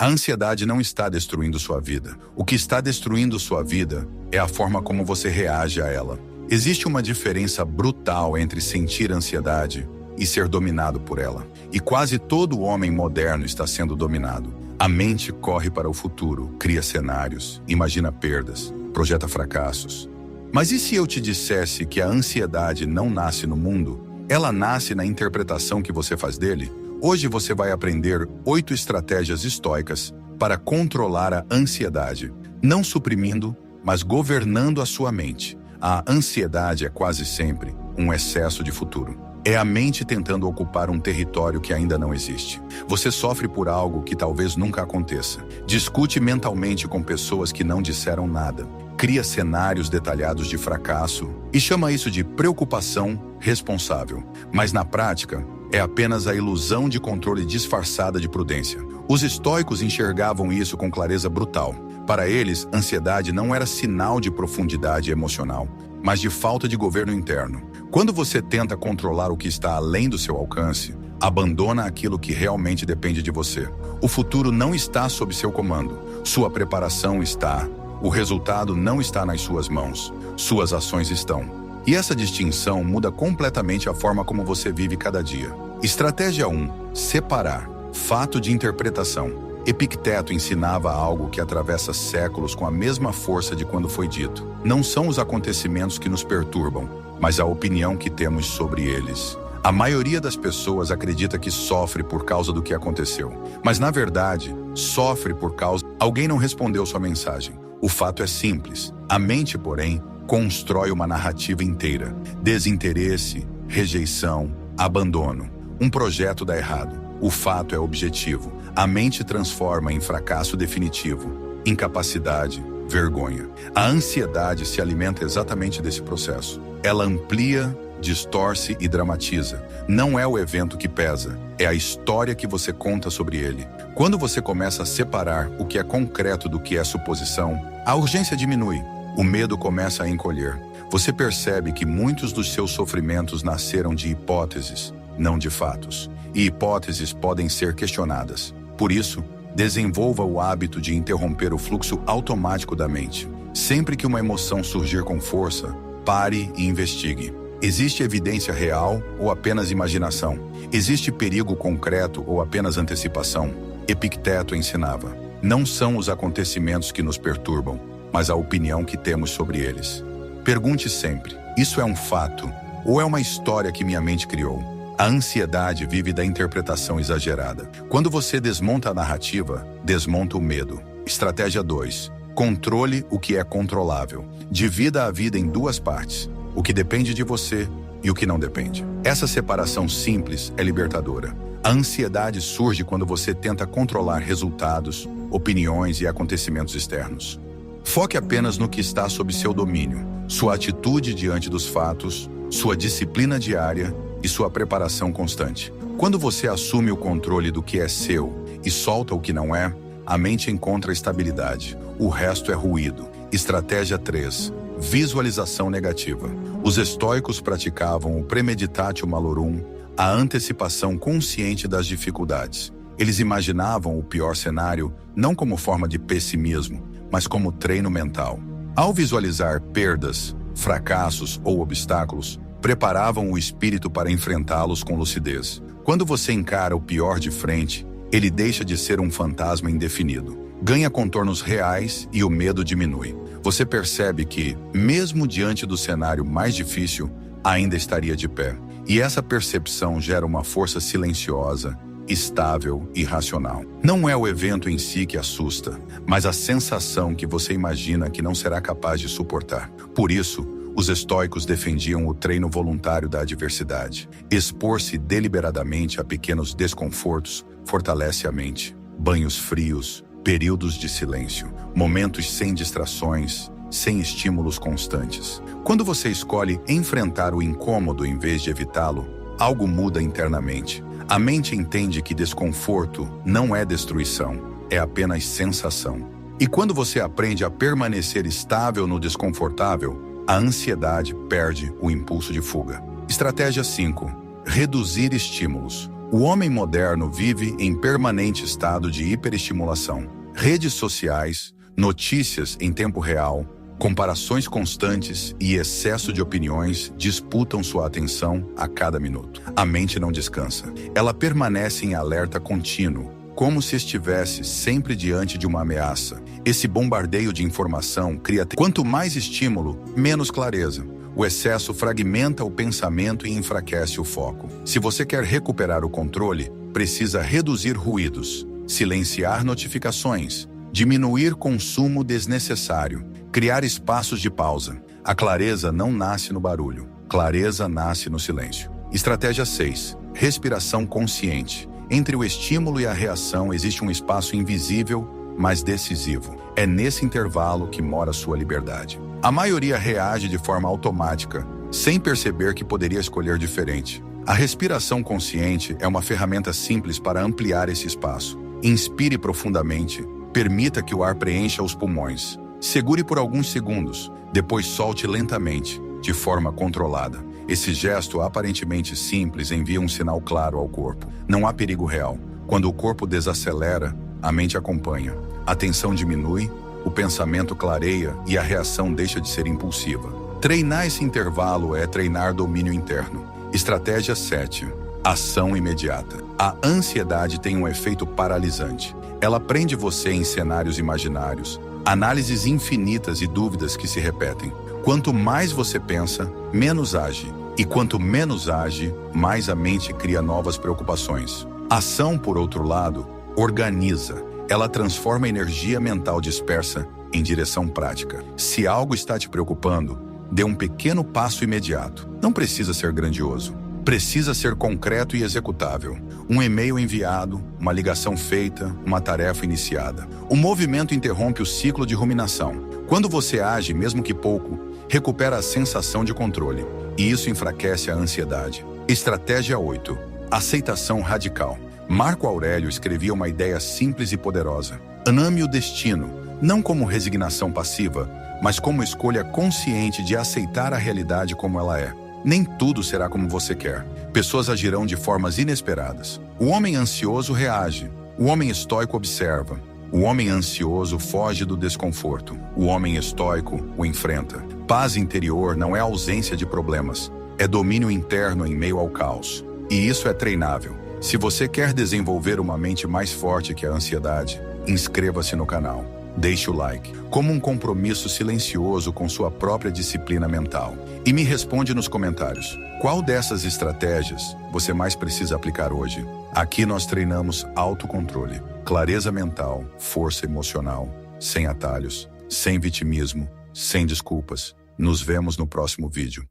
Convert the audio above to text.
A ansiedade não está destruindo sua vida. O que está destruindo sua vida é a forma como você reage a ela. Existe uma diferença brutal entre sentir ansiedade e ser dominado por ela. E quase todo homem moderno está sendo dominado. A mente corre para o futuro, cria cenários, imagina perdas, projeta fracassos. Mas e se eu te dissesse que a ansiedade não nasce no mundo? Ela nasce na interpretação que você faz dele? Hoje você vai aprender 8 estratégias estoicas para controlar a ansiedade, não suprimindo, mas governando a sua mente. A ansiedade é quase sempre um excesso de futuro. É a mente tentando ocupar um território que ainda não existe. Você sofre por algo que talvez nunca aconteça. Discute mentalmente com pessoas que não disseram nada. Cria cenários detalhados de fracasso e chama isso de preocupação responsável. Mas na prática, é apenas a ilusão de controle disfarçada de prudência. Os estoicos enxergavam isso com clareza brutal. Para eles, ansiedade não era sinal de profundidade emocional, mas de falta de governo interno. Quando você tenta controlar o que está além do seu alcance, abandona aquilo que realmente depende de você. O futuro não está sob seu comando. Sua preparação está. O resultado não está nas suas mãos. Suas ações estão. E essa distinção muda completamente a forma como você vive cada dia. Estratégia 1. Separar. Fato de interpretação. Epicteto ensinava algo que atravessa séculos com a mesma força de quando foi dito. Não são os acontecimentos que nos perturbam, mas a opinião que temos sobre eles. A maioria das pessoas acredita que sofre por causa do que aconteceu, mas na verdade, sofre por causa... Alguém não respondeu sua mensagem. O fato é simples. A mente, porém, constrói uma narrativa inteira. Desinteresse, rejeição, abandono. Um projeto dá errado. O fato é objetivo. A mente transforma em fracasso definitivo, incapacidade, vergonha. A ansiedade se alimenta exatamente desse processo. Ela amplia, distorce e dramatiza. Não é o evento que pesa, é a história que você conta sobre ele. Quando você começa a separar o que é concreto do que é suposição, a urgência diminui, o medo começa a encolher. Você percebe que muitos dos seus sofrimentos nasceram de hipóteses, não de fatos. E hipóteses podem ser questionadas. Por isso, desenvolva o hábito de interromper o fluxo automático da mente. Sempre que uma emoção surgir com força, pare e investigue. Existe evidência real ou apenas imaginação? Existe perigo concreto ou apenas antecipação? Epicteto ensinava: não são os acontecimentos que nos perturbam, mas a opinião que temos sobre eles. Pergunte sempre: isso é um fato ou é uma história que minha mente criou? A ansiedade vive da interpretação exagerada. Quando você desmonta a narrativa, desmonta o medo. Estratégia 2. Controle o que é controlável. Divida a vida em 2 partes: o que depende de você e o que não depende. Essa separação simples é libertadora. A ansiedade surge quando você tenta controlar resultados, opiniões e acontecimentos externos. Foque apenas no que está sob seu domínio, sua atitude diante dos fatos, sua disciplina diária e sua preparação constante. Quando você assume o controle do que é seu e solta o que não é, a mente encontra estabilidade. O resto é ruído. Estratégia 3. Visualização negativa. Os estoicos praticavam o premeditatio malorum, a antecipação consciente das dificuldades. Eles imaginavam o pior cenário não como forma de pessimismo, mas como treino mental. Ao visualizar perdas, fracassos ou obstáculos, preparavam o espírito para enfrentá-los com lucidez. Quando você encara o pior de frente, ele deixa de ser um fantasma indefinido. Ganha contornos reais e o medo diminui. Você percebe que, mesmo diante do cenário mais difícil, ainda estaria de pé. E essa percepção gera uma força silenciosa, estável e racional. Não é o evento em si que assusta, mas a sensação que você imagina que não será capaz de suportar. Por isso, os estoicos defendiam o treino voluntário da adversidade. Expor-se deliberadamente a pequenos desconfortos fortalece a mente. Banhos frios, períodos de silêncio, momentos sem distrações, sem estímulos constantes. Quando você escolhe enfrentar o incômodo em vez de evitá-lo, algo muda internamente. A mente entende que desconforto não é destruição, é apenas sensação. E quando você aprende a permanecer estável no desconfortável, a ansiedade perde o impulso de fuga. Estratégia 5. Reduzir estímulos. O homem moderno vive em permanente estado de hiperestimulação. Redes sociais, notícias em tempo real, comparações constantes e excesso de opiniões disputam sua atenção a cada minuto. A mente não descansa. Ela permanece em alerta contínuo, como se estivesse sempre diante de uma ameaça. Esse bombardeio de informação cria... Quanto mais estímulo, menos clareza. O excesso fragmenta o pensamento e enfraquece o foco. Se você quer recuperar o controle, precisa reduzir ruídos, silenciar notificações, diminuir consumo desnecessário, criar espaços de pausa. A clareza não nasce no barulho. Clareza nasce no silêncio. Estratégia 6. Respiração consciente. Entre o estímulo e a reação existe um espaço invisível, mas decisivo. É nesse intervalo que mora sua liberdade. A maioria reage de forma automática, sem perceber que poderia escolher diferente. A respiração consciente é uma ferramenta simples para ampliar esse espaço. Inspire profundamente, permita que o ar preencha os pulmões. Segure por alguns segundos, depois solte lentamente, de forma controlada. Esse gesto aparentemente simples envia um sinal claro ao corpo. Não há perigo real. Quando o corpo desacelera, a mente acompanha. A tensão diminui, o pensamento clareia e a reação deixa de ser impulsiva. Treinar esse intervalo é treinar domínio interno. Estratégia 7. Ação imediata. A ansiedade tem um efeito paralisante. Ela prende você em cenários imaginários, análises infinitas e dúvidas que se repetem. Quanto mais você pensa, menos age. E quanto menos age, mais a mente cria novas preocupações. Ação, por outro lado, organiza. Ela transforma a energia mental dispersa em direção prática. Se algo está te preocupando, dê um pequeno passo imediato. Não precisa ser grandioso. Precisa ser concreto e executável. Um e-mail enviado, uma ligação feita, uma tarefa iniciada. O movimento interrompe o ciclo de ruminação. Quando você age, mesmo que pouco, recupera a sensação de controle. E isso enfraquece a ansiedade. Estratégia 8. Aceitação radical. Marco Aurélio escrevia uma ideia simples e poderosa. Ame o destino, não como resignação passiva, mas como escolha consciente de aceitar a realidade como ela é. Nem tudo será como você quer. Pessoas agirão de formas inesperadas. O homem ansioso reage. O homem estoico observa. O homem ansioso foge do desconforto. O homem estoico o enfrenta. Paz interior não é ausência de problemas. É domínio interno em meio ao caos. E isso é treinável. Se você quer desenvolver uma mente mais forte que a ansiedade, inscreva-se no canal. Deixe o like, como um compromisso silencioso com sua própria disciplina mental. E me responde nos comentários, qual dessas estratégias você mais precisa aplicar hoje? Aqui nós treinamos autocontrole, clareza mental, força emocional, sem atalhos, sem vitimismo, sem desculpas. Nos vemos no próximo vídeo.